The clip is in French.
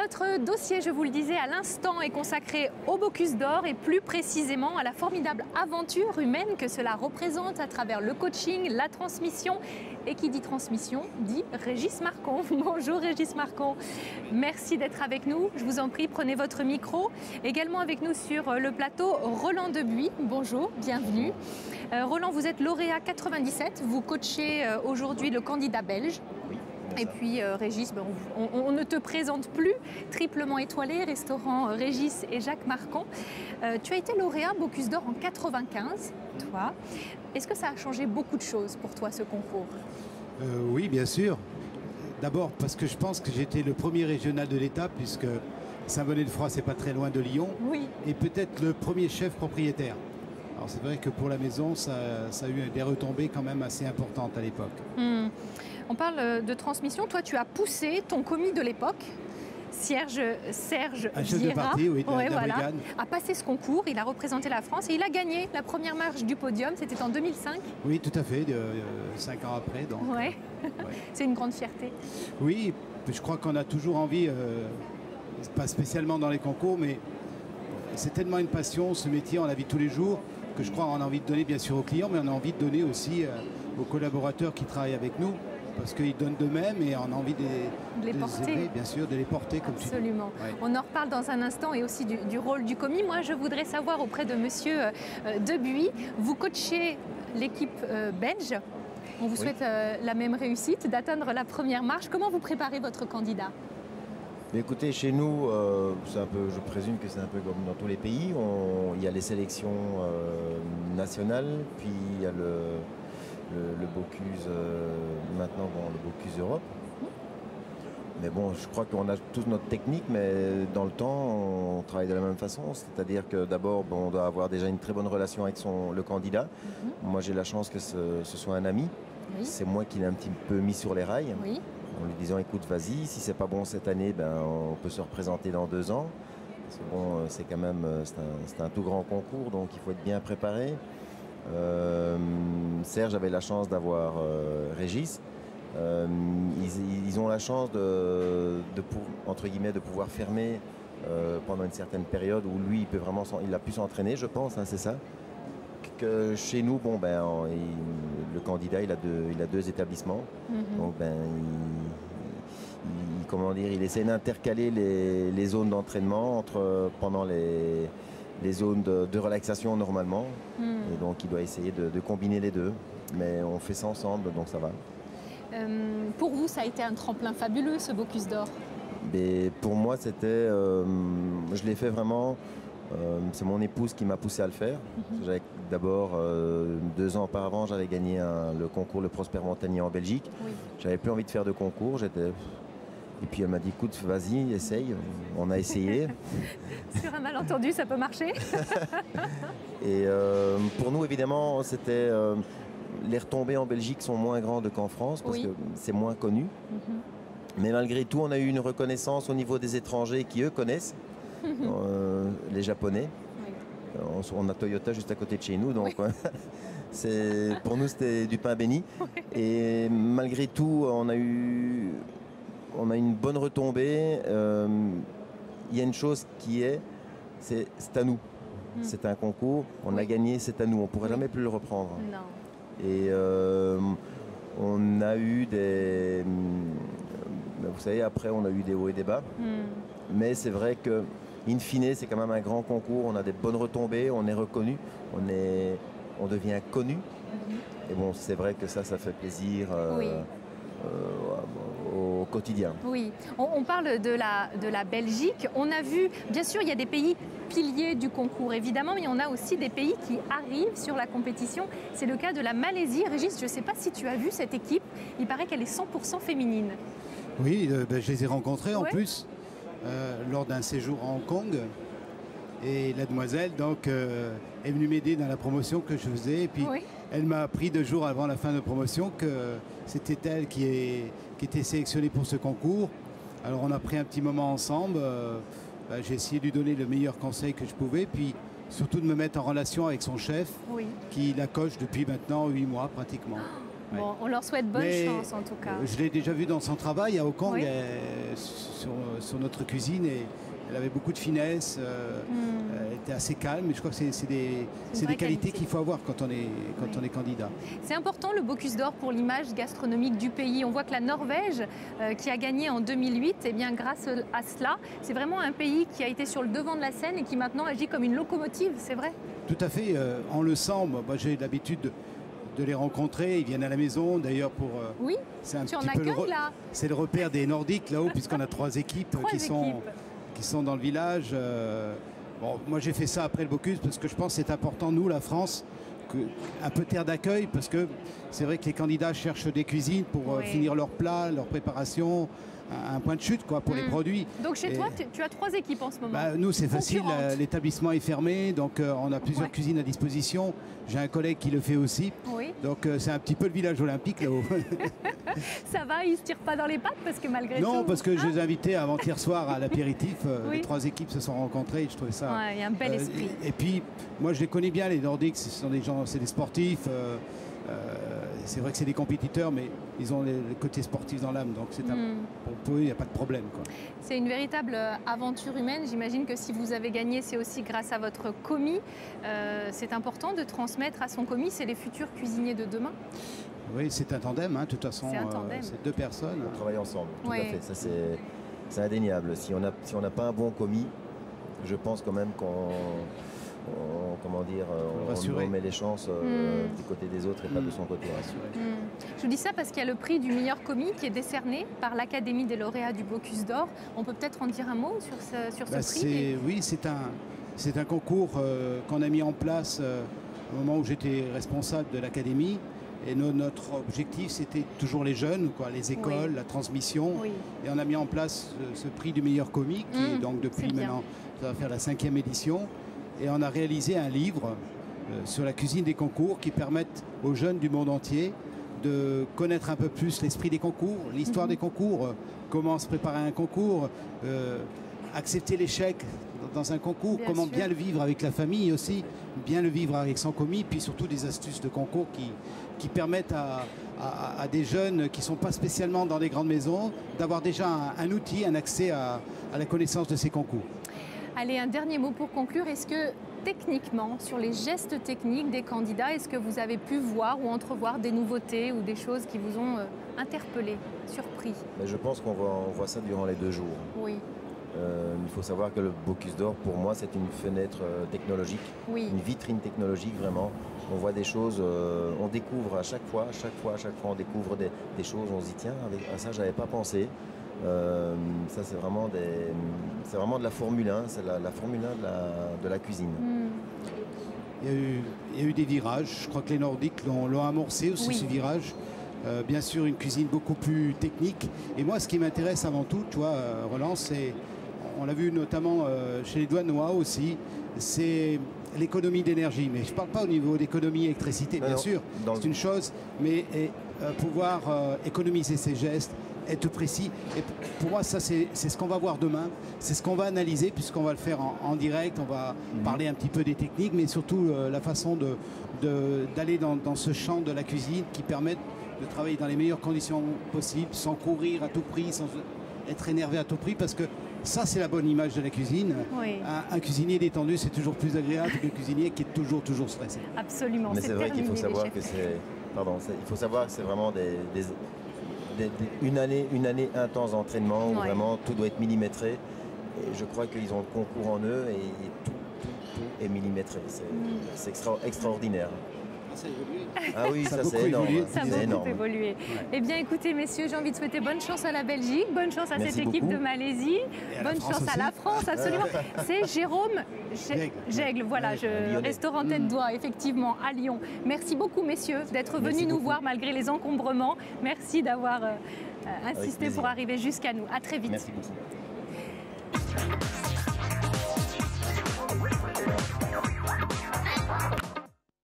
Notre dossier, je vous le disais à l'instant, est consacré au Bocuse d'Or et plus précisément à la formidable aventure humaine que cela représente à travers le coaching, la transmission. Et qui dit transmission dit Régis Marcon. Bonjour Régis Marcon, merci d'être avec nous. Je vous en prie, prenez votre micro. Également avec nous sur le plateau, Roland Debuis. Bonjour, bienvenue. Roland, vous êtes lauréat 97, vous coachez aujourd'hui le candidat belge. Oui. Et puis Régis, on ne te présente plus, triplement étoilé, restaurant Régis et Jacques Marcon. Tu as été lauréat Bocuse d'Or en 95, toi. Est-ce que ça a changé beaucoup de choses pour toi, ce concours? Oui, bien sûr. D'abord parce que je pense que j'étais le premier régional de l'État, puisque Saint-Bonnet-le-Froid, c'est pas très loin de Lyon. Oui. Et peut-être le premier chef propriétaire. Alors c'est vrai que pour la maison, ça a eu des retombées quand même assez importantes à l'époque. On parle de transmission. Toi, tu as poussé ton commis de l'époque, Serge Vieira, a passé ce concours. Il a représenté la France et il a gagné la première marche du podium. C'était en 2005. Oui, tout à fait, 5 ans après. Donc, ouais. C'est une grande fierté. Oui, je crois qu'on a toujours envie, pas spécialement dans les concours, mais c'est tellement une passion, ce métier, on la vit tous les jours, que je crois qu'on a envie de donner bien sûr aux clients, mais on a envie de donner aussi aux collaborateurs qui travaillent avec nous, parce qu'ils donnent d'eux-mêmes et on a envie de les porter. Aider, bien sûr, de les porter comme Absolument. Tu dis. Ouais. On en reparle dans un instant et aussi du rôle du commis. Moi, je voudrais savoir auprès de monsieur Debuis, vous coachez l'équipe belge. On vous souhaite la même réussite, d'atteindre la première marche. Comment vous préparez votre candidat? Écoutez, chez nous, je présume que c'est un peu comme dans tous les pays. Il y a les sélections nationales, puis il y a le Bocuse, maintenant le Bocuse Europe. Mais bon, je crois qu'on a tous notre technique, mais dans le temps, on travaille de la même façon. C'est-à-dire que d'abord, on doit avoir déjà une très bonne relation avec le candidat. Moi, j'ai la chance que ce soit un ami. Oui. C'est moi qui l'ai un petit peu mis sur les rails. Oui. En lui disant, écoute, vas-y, si c'est pas bon cette année, on peut se représenter dans 2 ans. Parce que bon, c'est quand même c'est un tout grand concours, donc il faut être bien préparé. Serge avait la chance d'avoir Régis. Ils ont la chance entre guillemets, de pouvoir fermer pendant une certaine période où lui, il a pu s'entraîner, je pense, hein, c'est ça. Que chez nous, le candidat, il a 2 établissements. Donc, il essaie d'intercaler les zones d'entraînement pendant les zones de relaxation normalement. Et donc, il doit essayer de combiner les deux. Mais on fait ça ensemble, donc ça va. Pour vous, ça a été un tremplin fabuleux, ce Bocuse d'Or? Pour moi, c'était... je l'ai fait vraiment... c'est mon épouse qui m'a poussé à le faire. J'avais d'abord, 2 ans auparavant, j'avais gagné le concours Le Prosper Montagnier en Belgique. Oui. J'avais plus envie de faire de concours. Et puis elle m'a dit, écoute, vas-y, essaye. On a essayé. Sur un malentendu, ça peut marcher. Et pour nous, évidemment, c'était... les retombées en Belgique sont moins grandes qu'en France, parce que c'est moins connu. Mais malgré tout, on a eu une reconnaissance au niveau des étrangers qui, eux, connaissent. Les Japonais. Oui. On a Toyota juste à côté de chez nous, donc pour nous c'était du pain béni. Oui. Et malgré tout, on a une bonne retombée. Il y a une chose qui c'est à nous. C'est un concours, on a gagné, c'est à nous. On ne pourra jamais plus le reprendre. Non. Et on a eu des... Vous savez, après on a eu des hauts et des bas. Mais c'est vrai que in fine, c'est quand même un grand concours, on a des bonnes retombées, on est reconnu, on devient connu. Et bon, c'est vrai que ça fait plaisir au quotidien. Oui, on parle de la Belgique. On a vu, bien sûr, il y a des pays piliers du concours, évidemment, mais on a aussi des pays qui arrivent sur la compétition. C'est le cas de la Malaisie. Régis, je ne sais pas si tu as vu cette équipe, il paraît qu'elle est 100% féminine. Oui, je les ai rencontrés en plus. Lors d'un séjour à Hong Kong, et la demoiselle donc est venue m'aider dans la promotion que je faisais, et puis elle m'a appris 2 jours avant la fin de promotion que c'était elle qui était sélectionnée pour ce concours. Alors on a pris un petit moment ensemble, j'ai essayé de lui donner le meilleur conseil que je pouvais, puis surtout de me mettre en relation avec son chef qui la coach depuis maintenant 8 mois pratiquement. Bon, on leur souhaite bonne chance en tout cas. Je l'ai déjà vu dans son travail à Hong Kong, sur notre cuisine, et elle avait beaucoup de finesse, elle était assez calme, et je crois que c'est des qualités qu'il faut avoir quand on est candidat. C'est important le Bocuse d'Or pour l'image gastronomique du pays. On voit que la Norvège, qui a gagné en 2008, eh bien, grâce à cela, c'est vraiment un pays qui a été sur le devant de la scène et qui maintenant agit comme une locomotive, c'est vrai? Tout à fait, on le sent. Moi, j'ai l'habitude de les rencontrer, ils viennent à la maison d'ailleurs pour... Oui, c'est un tu petit en peu accueilles là. C'est le repère des Nordiques là-haut, puisqu'on a 3 équipes qui sont dans le village. Bon, moi j'ai fait ça après le Bocuse parce que je pense que c'est important, nous, la France, un peu terre d'accueil, parce que c'est vrai que les candidats cherchent des cuisines pour finir leurs plats, leur préparation, un point de chute quoi, pour les produits. Donc chez toi, tu as 3 équipes en ce moment. Nous, c'est facile, l'établissement est fermé, donc on a plusieurs cuisines à disposition. J'ai un collègue qui le fait aussi. Donc c'est un petit peu le village olympique là-haut. Ça va, ils ne se tirent pas dans les pattes parce que malgré tout... Non, parce que je les ai invités avant-hier soir à l'apéritif. Les 3 équipes se sont rencontrées et je trouvais ça... Il y a un bel esprit. Et puis, moi je les connais bien, les Nordiques, ce sont des gens, c'est des sportifs. C'est vrai que c'est des compétiteurs, mais ils ont le côté sportif dans l'âme, donc pour eux, il n'y a pas de problème. C'est une véritable aventure humaine. J'imagine que si vous avez gagné, c'est aussi grâce à votre commis. C'est important de transmettre à son commis, c'est les futurs cuisiniers de demain. Oui, c'est un tandem, de toute façon, c'est 2 personnes. On travaille ensemble, tout à fait, ça c'est indéniable. Si on n'a pas un bon commis, je pense quand même on met les chances du côté des autres et pas de son côté. Je vous dis ça parce qu'il y a le prix du meilleur commis qui est décerné par l'Académie des lauréats du Bocuse d'Or. On peut peut-être en dire un mot sur ce prix. Oui, c'est un concours qu'on a mis en place au moment où j'étais responsable de l'Académie. Et notre objectif, c'était toujours les jeunes, les écoles, la transmission. Et on a mis en place ce prix du meilleur commis, qui est donc depuis maintenant, ça va faire la 5e édition. Et on a réalisé un livre sur la cuisine des concours qui permettent aux jeunes du monde entier de connaître un peu plus l'esprit des concours, l'histoire des concours, comment se préparer à un concours, accepter l'échec dans un concours, comment bien le vivre avec la famille aussi, bien le vivre avec son commis, puis surtout des astuces de concours qui permettent à des jeunes qui ne sont pas spécialement dans des grandes maisons d'avoir déjà un outil, un accès à la connaissance de ces concours. Allez, un dernier mot pour conclure. Est-ce que techniquement, sur les gestes techniques des candidats, est-ce que vous avez pu voir ou entrevoir des nouveautés ou des choses qui vous ont interpellé, surpris? Je pense qu'on voit ça durant les 2 jours. Oui. Il faut savoir que le Bocuse d'Or, pour moi, c'est une fenêtre technologique, une vitrine technologique vraiment. On voit des choses, on découvre à chaque fois on découvre des choses, on se dit tiens, à ça j'avais pas pensé. Ça c'est vraiment de la Formule 1, c'est la Formule 1 de la cuisine. Il y a eu des virages, je crois que les Nordiques l'ont amorcé aussi ce virage. Bien sûr une cuisine beaucoup plus technique. Et moi ce qui m'intéresse avant tout, tu vois, Roland, c'est, on l'a vu notamment chez les Douanois aussi, c'est l'économie d'énergie. Mais je ne parle pas au niveau d'économie électricité, bien sûr, c'est une chose, mais pouvoir économiser ses gestes, être précis. Et pour moi, ça, c'est ce qu'on va voir demain. C'est ce qu'on va analyser, puisqu'on va le faire en direct. On va parler un petit peu des techniques, mais surtout la façon d'aller dans ce champ de la cuisine qui permet de travailler dans les meilleures conditions possibles, sans courir à tout prix, sans être énervé à tout prix, parce que ça, c'est la bonne image de la cuisine. Un cuisinier détendu, c'est toujours plus agréable qu'un cuisinier qui est toujours stressé. Absolument. Mais c'est vrai qu'il faut savoir que c'est vraiment une année intense d'entraînement où vraiment tout doit être millimétré. Et je crois qu'ils ont le concours en eux et tout est millimétré. C'est extraordinaire. Ça a évolué. Ah oui, ça c'est énorme. Ça a beaucoup évolué. Eh bien, écousez, messieurs, j'ai envie de souhaiter bonne chance à la Belgique, bonne chance à cette équipe de Malaisie, bonne chance à la France, absolument. C'est Jérôme Jègle, voilà, restaurant Tête d'Oie, effectivement, à Lyon. Merci beaucoup, messieurs, d'être venus nous voir malgré les encombrements. Merci d'avoir insisté pour arriver jusqu'à nous. À très vite. Merci beaucoup.